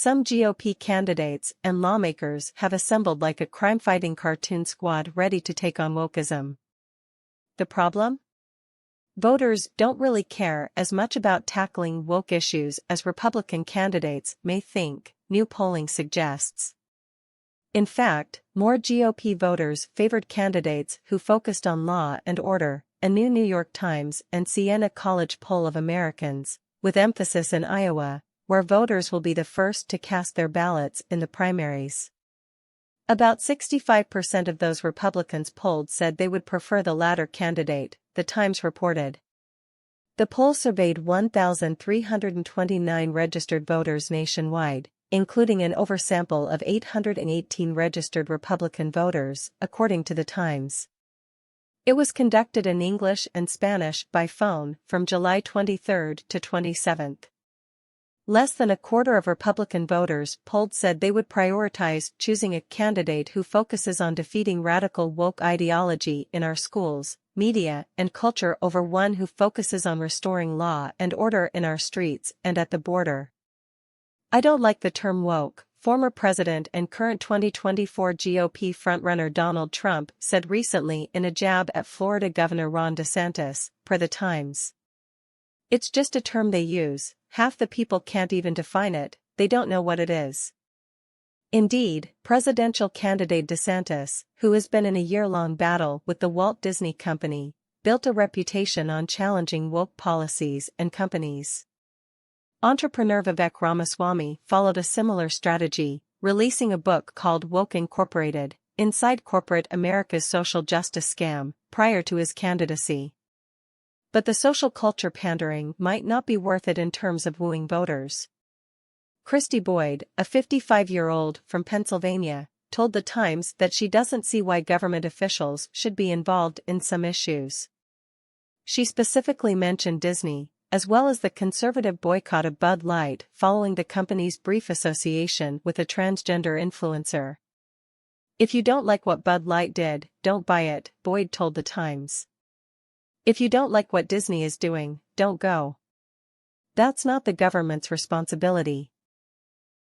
some GOP candidates and lawmakers have assembled like a crime-fighting cartoon squad ready to take on wokeism. The problem? Voters don't really care as much about tackling woke issues as Republican candidates may think, new polling suggests. In fact, more GOP voters favored candidates who focused on law and order, a new New York Times and Siena College poll of Americans, with emphasis in Iowa, where voters will be the first to cast their ballots in the primaries. About 65% of those Republicans polled said they would prefer the latter candidate, the Times reported. The poll surveyed 1,329 registered voters nationwide, including an oversample of 818 registered Republican voters, according to the Times. It was conducted in English and Spanish by phone from July 23 to 27. Less than a quarter of Republican voters polled said they would prioritize choosing a candidate who focuses on defeating radical woke ideology in our schools, media, and culture over one who focuses on restoring law and order in our streets and at the border. I don't like the term woke, former president and current 2024 GOP frontrunner Donald Trump said recently in a jab at Florida Governor Ron DeSantis, per the Times. It's just a term they use, half the people can't even define it, they don't know what it is. Indeed, presidential candidate DeSantis, who has been in a year-long battle with the Walt Disney Company, built a reputation on challenging woke policies and companies. Entrepreneur Vivek Ramaswamy followed a similar strategy, releasing a book called Woke Incorporated, Inside Corporate America's Social Justice Scam, prior to his candidacy. But the social culture pandering might not be worth it in terms of wooing voters. Christy Boyd, a 55-year-old from Pennsylvania, told the Times that she doesn't see why government officials should be involved in some issues. She specifically mentioned Disney, as well as the conservative boycott of Bud Light following the company's brief association with a transgender influencer. If you don't like what Bud Light did, don't buy it, Boyd told the Times. If you don't like what Disney is doing, don't go. That's not the government's responsibility.